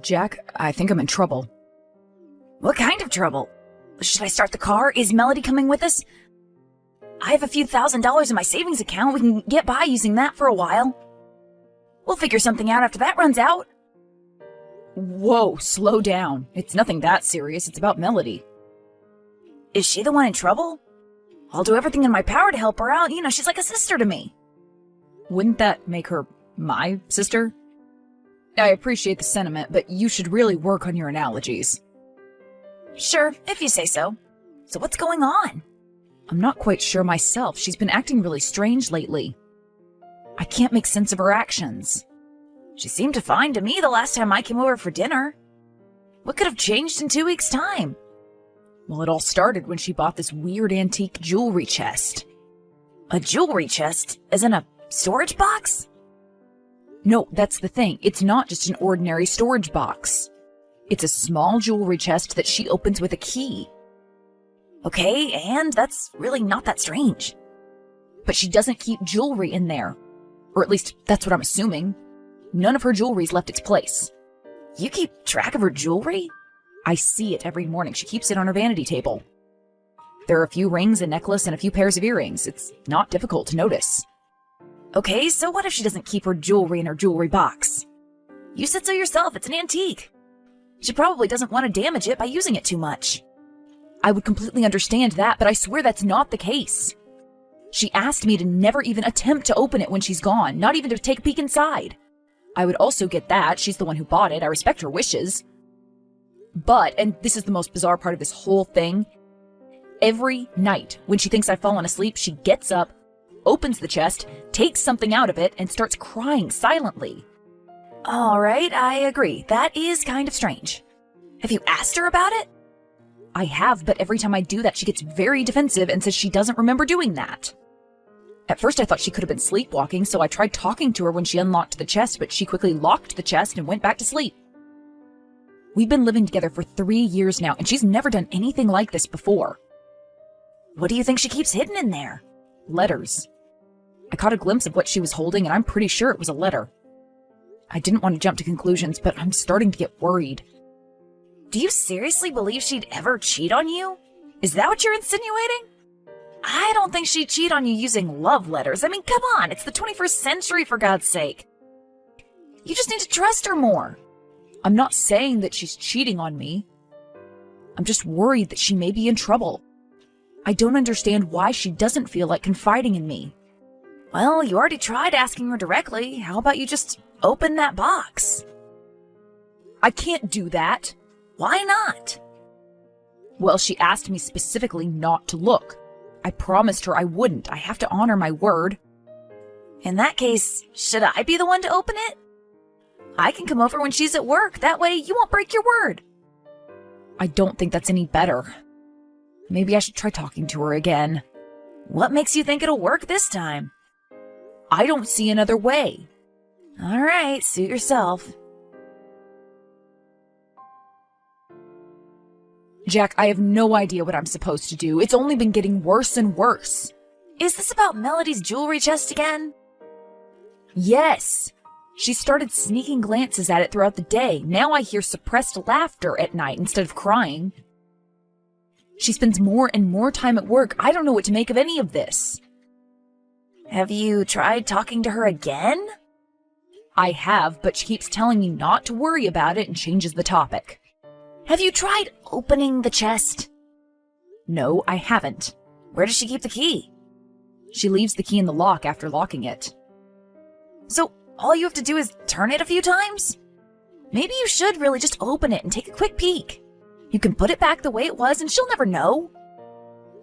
Jack, I think I'm in trouble. What kind of trouble? Should I start the car? Is Melody coming with us? I have a few $1,000s in my savings account. We can get by using that for a while. We'll figure something out after that runs out. Whoa, slow down. It's nothing that serious. It's about Melody. Is she the one in trouble? I'll do everything in my power to help her out. You know, she's like a sister to me. Wouldn't that make her my sister? I appreciate the sentiment, but you should really work on your analogies. Sure, if you say so. So what's going on? I'm not quite sure myself. She's been acting really strange lately. I can't make sense of her actions. She seemed fine to me the last time I came over for dinner. What could have changed in 2 weeks' time? Well, it all started when she bought this weird antique jewelry chest. A jewelry chest? As in a storage box? No, that's the thing. It's not just an ordinary storage box. It's a small jewelry chest that she opens with a key. Okay, and that's really not that strange. But she doesn't keep jewelry in there. Or at least, that's what I'm assuming. None of her jewelry's left its place. You keep track of her jewelry? I see it every morning. She keeps it on her vanity table. There are a few rings, a necklace, and a few pairs of earrings. It's not difficult to notice. Okay, so what if she doesn't keep her jewelry in her jewelry box? You said so yourself, it's an antique. She probably doesn't want to damage it by using it too much. I would completely understand that, but I swear that's not the case. She asked me to never even attempt to open it when she's gone, not even to take a peek inside. I would also get that. She's the one who bought it. I respect her wishes. But, and this is the most bizarre part of this whole thing, every night when she thinks I've fallen asleep, she gets up, opens the chest, takes something out of it, and starts crying silently. All right, I agree. That is kind of strange. Have you asked her about it? I have, but every time I do that, she gets very defensive and says she doesn't remember doing that. At first, I thought she could have been sleepwalking, so I tried talking to her when she unlocked the chest, but she quickly locked the chest and went back to sleep. We've been living together for 3 years now, and she's never done anything like this before. What do you think she keeps hidden in there? Letters. I caught a glimpse of what she was holding, and I'm pretty sure it was a letter. I didn't want to jump to conclusions, but I'm starting to get worried. Do you seriously believe she'd ever cheat on you? Is that what you're insinuating? I don't think she'd cheat on you using love letters. I mean, come on, it's the 21st century, for God's sake. You just need to trust her more. I'm not saying that she's cheating on me. I'm just worried that she may be in trouble. I don't understand why she doesn't feel like confiding in me. Well, you already tried asking her directly. How about you just open that box? I can't do that. Why not? Well, she asked me specifically not to look. I promised her I wouldn't. I have to honor my word. In that case, should I be the one to open it? I can come over when she's at work. That way you won't break your word. I don't think that's any better. Maybe I should try talking to her again. What makes you think it'll work this time? I don't see another way. All right, suit yourself. Jack, I have no idea what I'm supposed to do. It's only been getting worse and worse. Is this about Melody's jewelry chest again? Yes. She started sneaking glances at it throughout the day. Now I hear suppressed laughter at night instead of crying. She spends more and more time at work. I don't know what to make of any of this. Have you tried talking to her again? I have, but she keeps telling me not to worry about it and changes the topic. Have you tried opening the chest? No, I haven't. Where does she keep the key? She leaves the key in the lock after locking it. So all you have to do is turn it a few times? Maybe you should really just open it and take a quick peek. You can put it back the way it was and she'll never know.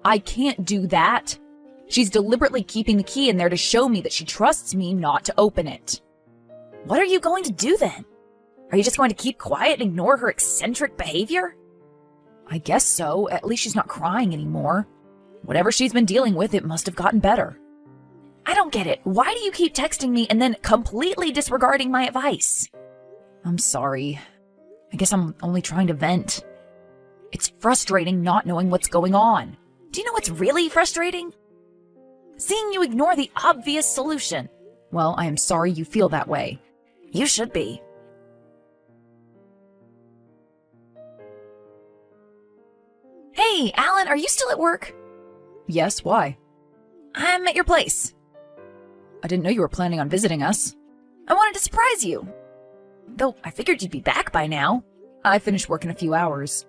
I can't do that. She's deliberately keeping the key in there to show me that she trusts me not to open it. What are you going to do then? Are you just going to keep quiet and ignore her eccentric behavior? I guess so. At least she's not crying anymore. Whatever she's been dealing with, it must have gotten better. I don't get it. Why do you keep texting me and then completely disregarding my advice? I'm sorry. I guess I'm only trying to vent. It's frustrating not knowing what's going on. Do you know what's really frustrating? Seeing you ignore the obvious solution. Well, I am sorry you feel that way. You should be. Hey, Alan, are you still at work? Yes, why? I'm at your place. I didn't know you were planning on visiting us. I wanted to surprise you. Though I figured you'd be back by now. I finished work in a few hours.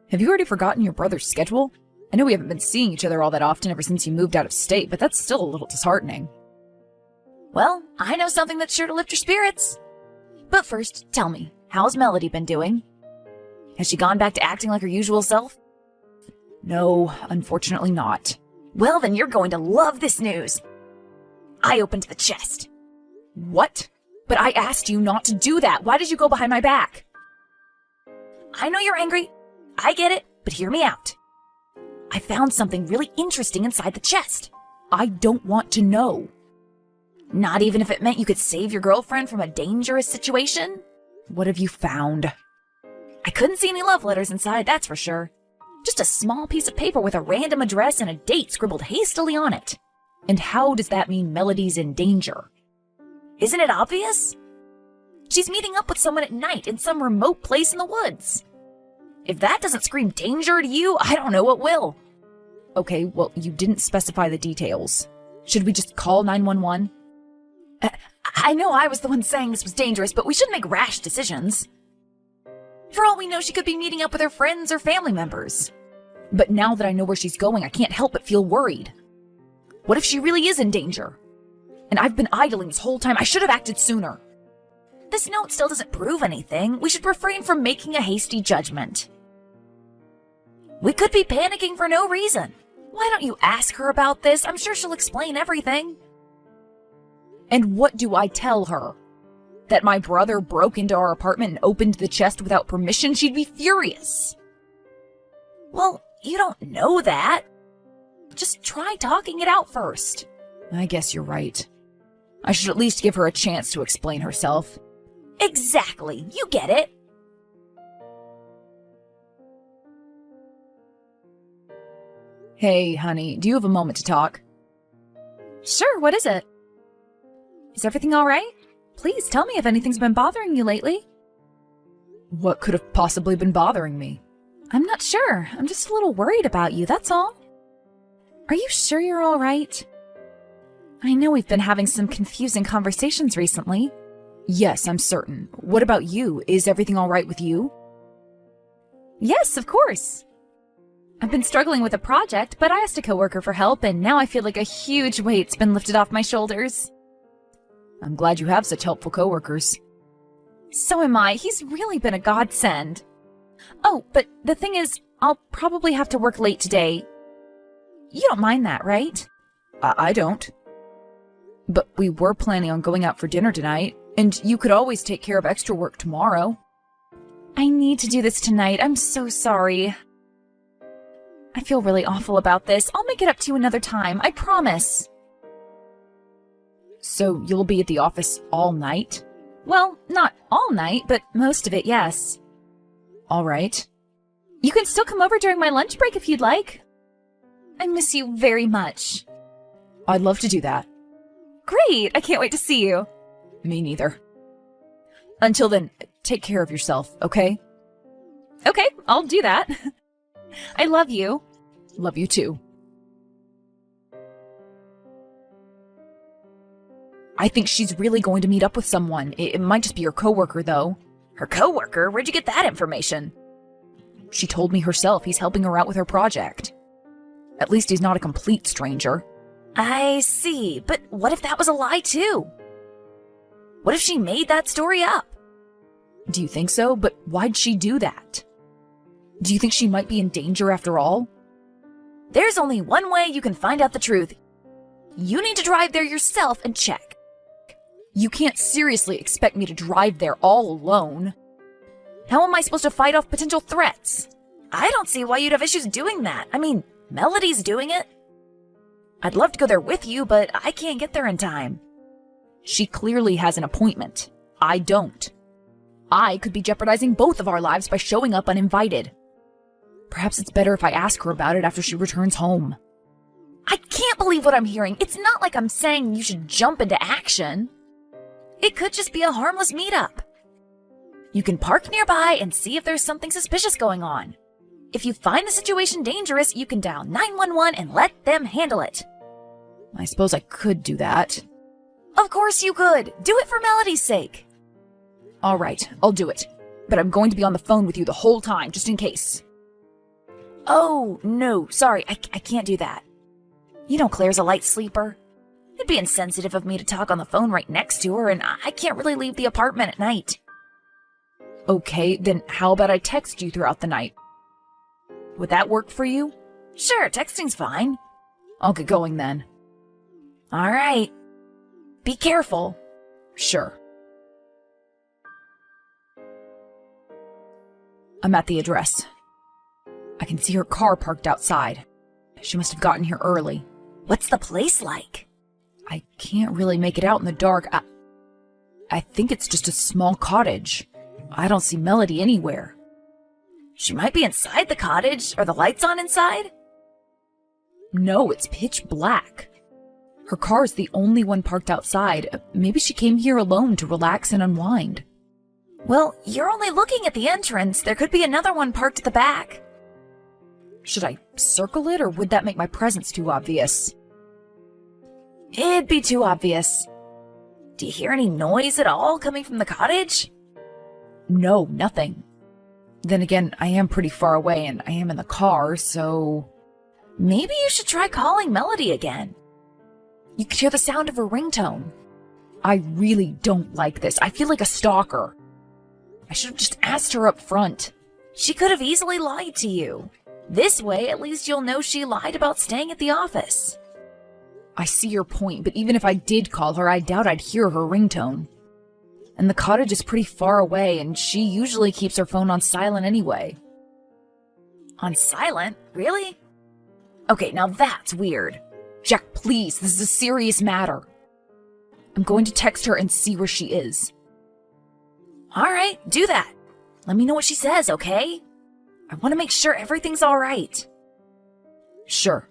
Have you already forgotten your brother's schedule? I know we haven't been seeing each other all that often ever since you moved out of state, but that's still a little disheartening. Well, I know something that's sure to lift your spirits. But first, tell me, how's Melody been doing? Has she gone back to acting like her usual self? No, unfortunately not. Well, then you're going to love this news. I opened the chest. What? But I asked you not to do that. Why did you go behind my back? I know you're angry. I get it, but hear me out. I found something really interesting inside the chest. I don't want to know. Not even if it meant you could save your girlfriend from a dangerous situation? What have you found? I couldn't see any love letters inside, that's for sure. Just a small piece of paper with a random address and a date scribbled hastily on it. And how does that mean Melody's in danger? Isn't it obvious? She's meeting up with someone at night in some remote place in the woods. If that doesn't scream danger to you, I don't know what will. Okay, well, you didn't specify the details. Should we just call 911? I know I was the one saying this was dangerous, but we shouldn't make rash decisions. For all we know, she could be meeting up with her friends or family members. But now that I know where she's going, I can't help but feel worried. What if she really is in danger? And I've been idling this whole time. I should have acted sooner. This note still doesn't prove anything. We should refrain from making a hasty judgment. We could be panicking for no reason. Why don't you ask her about this? I'm sure she'll explain everything. And what do I tell her? That my brother broke into our apartment and opened the chest without permission? She'd be furious. Well, you don't know that. Just try talking it out first. I guess you're right. I should at least give her a chance to explain herself. Exactly. You get it. Hey, honey, do you have a moment to talk? Sure, what is it? Is everything all right? Please tell me if anything's been bothering you lately. What could have possibly been bothering me? I'm not sure. I'm just a little worried about you, that's all. Are you sure you're all right? I know we've been having some confusing conversations recently. Yes, I'm certain. What about you? Is everything all right with you? Yes, of course. I've been struggling with a project, but I asked a coworker for help, and now I feel like a huge weight's been lifted off my shoulders. I'm glad you have such helpful coworkers. So am I. He's really been a godsend. Oh, but the thing is, I'll probably have to work late today. You don't mind that, right? I don't. But we were planning on going out for dinner tonight, and you could always take care of extra work tomorrow. I need to do this tonight. I'm so sorry. I feel really awful about this. I'll make it up to you another time. I promise. So you'll be at the office all night? Well, not all night, but most of it, yes. All right. You can still come over during my lunch break if you'd like. I miss you very much. I'd love to do that. Great! I can't wait to see you. Me neither. Until then, take care of yourself, okay? Okay, I'll do that. I love you. Love you too. I think she's really going to meet up with someone. It might just be her coworker, though. Her coworker? Where'd you get that information? She told me herself he's helping her out with her project. At least he's not a complete stranger. I see, but what if that was a lie too? What if she made that story up? Do you think so? But why'd she do that? Do you think she might be in danger after all? There's only one way you can find out the truth. You need to drive there yourself and check. You can't seriously expect me to drive there all alone. How am I supposed to fight off potential threats? I don't see why you'd have issues doing that. I mean, Melody's doing it. I'd love to go there with you, but I can't get there in time. She clearly has an appointment. I don't. I could be jeopardizing both of our lives by showing up uninvited. Perhaps it's better if I ask her about it after she returns home. I can't believe what I'm hearing. It's not like I'm saying you should jump into action. It could just be a harmless meetup. You can park nearby and see if there's something suspicious going on. If you find the situation dangerous, you can dial 911 and let them handle it. I suppose I could do that. Of course you could. Do it for Melody's sake. All right, I'll do it. But I'm going to be on the phone with you the whole time, just in case. Oh, no, sorry, I can't do that. You know Claire's a light sleeper. It'd be insensitive of me to talk on the phone right next to her, and I can't really leave the apartment at night. Okay, then how about I text you throughout the night? Would that work for you? Sure, texting's fine. I'll get going then. All right. Be careful. Sure. I'm at the address. I can see her car parked outside. She must have gotten here early. What's the place like? I can't really make it out in the dark. I think it's just a small cottage. I don't see Melody anywhere. She might be inside the cottage. Are the lights on inside? No, it's pitch black. Her car is the only one parked outside. Maybe she came here alone to relax and unwind. Well, you're only looking at the entrance. There could be another one parked at the back. Should I circle it, or would that make my presence too obvious? It'd be too obvious. Do you hear any noise at all coming from the cottage? No, nothing. Then again, I am pretty far away and I am in the car, so... Maybe you should try calling Melody again. You could hear the sound of her ringtone. I really don't like this. I feel like a stalker. I should have just asked her up front. She could have easily lied to you. This way, at least you'll know she lied about staying at the office. I see your point, but even if I did call her, I doubt I'd hear her ringtone. And the cottage is pretty far away, and she usually keeps her phone on silent anyway. On silent? Really? Okay, now that's weird. Jack, please, this is a serious matter. I'm going to text her and see where she is. All right, do that. Let me know what she says, okay? I want to make sure everything's all right. Sure.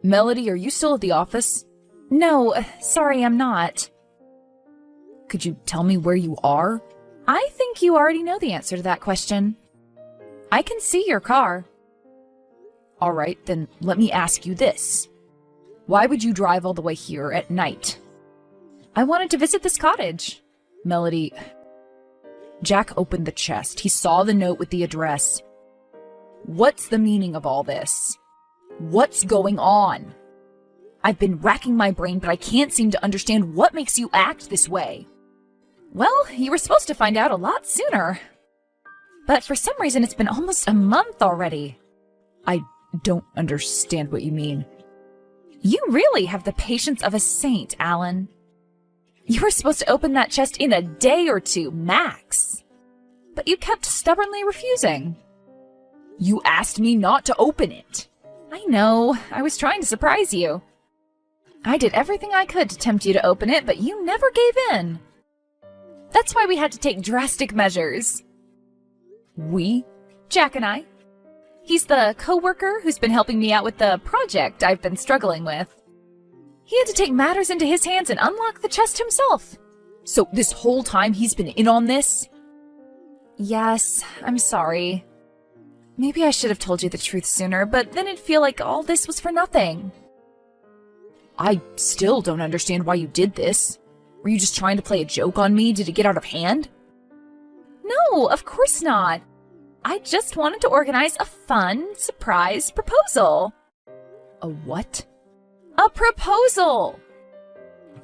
Melody, are you still at the office? No, sorry, I'm not. Could you tell me where you are? I think you already know the answer to that question. I can see your car. All right, then let me ask you this. Why would you drive all the way here at night? I wanted to visit this cottage. Melody... Jack opened the chest. He saw the note with the address. What's the meaning of all this? What's going on? I've been racking my brain, but I can't seem to understand what makes you act this way. Well, you were supposed to find out a lot sooner. But for some reason, it's been almost a month already. I don't understand what you mean. You really have the patience of a saint, Alan. You were supposed to open that chest in a day or two, max. But you kept stubbornly refusing. You asked me not to open it. I know. I was trying to surprise you. I did everything I could to tempt you to open it, but you never gave in. That's why we had to take drastic measures. We? Jack and I. He's the co-worker who's been helping me out with the project I've been struggling with. He had to take matters into his hands and unlock the chest himself. So this whole time he's been in on this? Yes, I'm sorry. Maybe I should have told you the truth sooner, but then it'd feel like all this was for nothing. I still don't understand why you did this. Were you just trying to play a joke on me? Did it get out of hand? No, of course not. I just wanted to organize a fun, surprise proposal. A what? A proposal!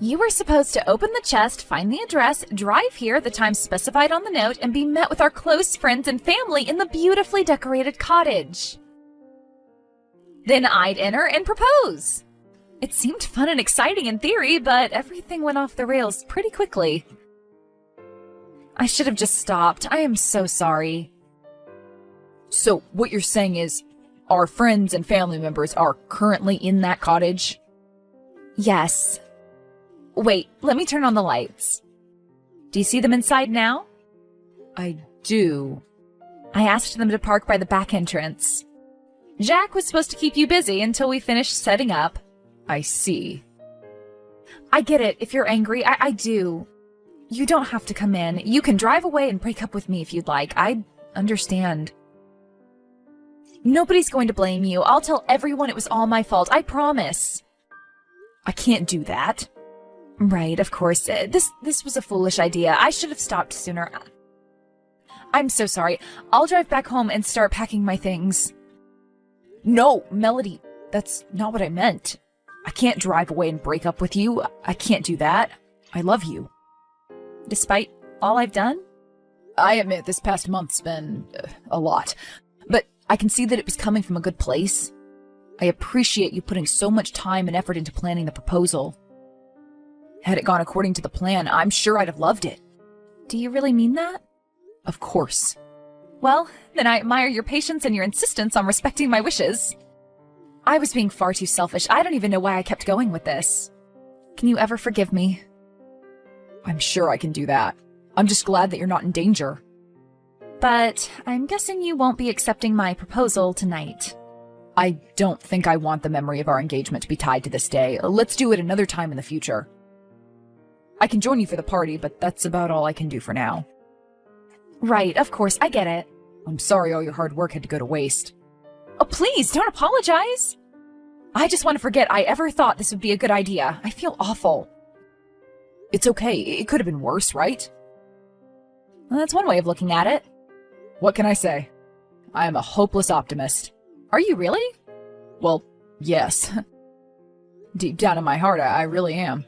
You were supposed to open the chest, find the address, drive here at the time specified on the note, and be met with our close friends and family in the beautifully decorated cottage. Then I'd enter and propose. It seemed fun and exciting in theory, but everything went off the rails pretty quickly. I should have just stopped. I am so sorry. So what you're saying is, our friends and family members are currently in that cottage? Yes. Wait, let me turn on the lights. Do you see them inside now? I do. I asked them to park by the back entrance. Jack was supposed to keep you busy until we finished setting up. I see. I get it if you're angry. I do. You don't have to come in. You can drive away and break up with me if you'd like. I understand. Nobody's going to blame you. I'll tell everyone it was all my fault. I promise. I can't do that. Right, of course. This was a foolish idea. I should have stopped sooner. I'm so sorry. I'll drive back home and start packing my things. No, Melody, that's not what I meant. I can't drive away and break up with you. I can't do that. I love you. Despite all I've done? I admit this past month's been a lot, but I can see that it was coming from a good place. I appreciate you putting so much time and effort into planning the proposal. Had it gone according to the plan, I'm sure I'd have loved it. Do you really mean that? Of course. Well, then I admire your patience and your insistence on respecting my wishes. I was being far too selfish. I don't even know why I kept going with this. Can you ever forgive me? I'm sure I can do that. I'm just glad that you're not in danger. But I'm guessing you won't be accepting my proposal tonight. I don't think I want the memory of our engagement to be tied to this day. Let's do it another time in the future. I can join you for the party, but that's about all I can do for now. Right, of course, I get it. I'm sorry all your hard work had to go to waste. Oh, please, don't apologize. I just want to forget I ever thought this would be a good idea. I feel awful. It's okay. It could have been worse, right? Well, that's one way of looking at it. What can I say? I am a hopeless optimist. Are you really? Well, yes. Deep down in my heart, I really am.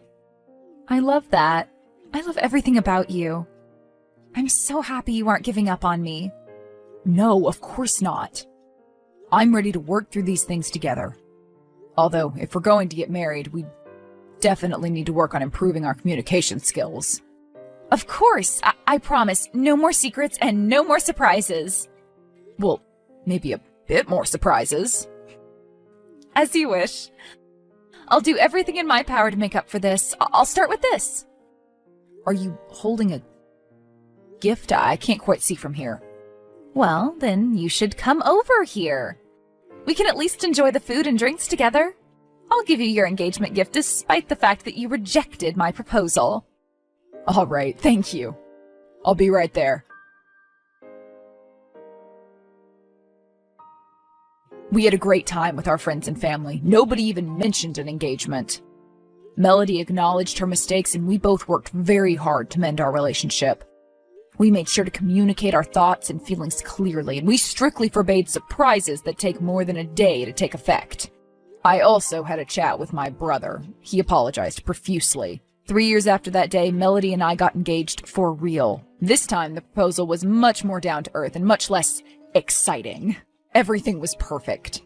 I love that. I love everything about you. I'm so happy you aren't giving up on me. No, of course not. I'm ready to work through these things together. Although, if we're going to get married, we definitely need to work on improving our communication skills. Of course, I promise. No more secrets and no more surprises. Well, maybe a bit more surprises. As you wish. I'll do everything in my power to make up for this. I'll start with this. Are you holding a gift? I can't quite see from here. Well, then you should come over here. We can at least enjoy the food and drinks together. I'll give you your engagement gift despite the fact that you rejected my proposal. All right, thank you. I'll be right there. We had a great time with our friends and family. Nobody even mentioned an engagement. Melody acknowledged her mistakes, and we both worked very hard to mend our relationship. We made sure to communicate our thoughts and feelings clearly, and we strictly forbade surprises that take more than a day to take effect. I also had a chat with my brother. He apologized profusely. 3 years after that day, Melody and I got engaged for real. This time, the proposal was much more down to earth and much less exciting. Everything was perfect.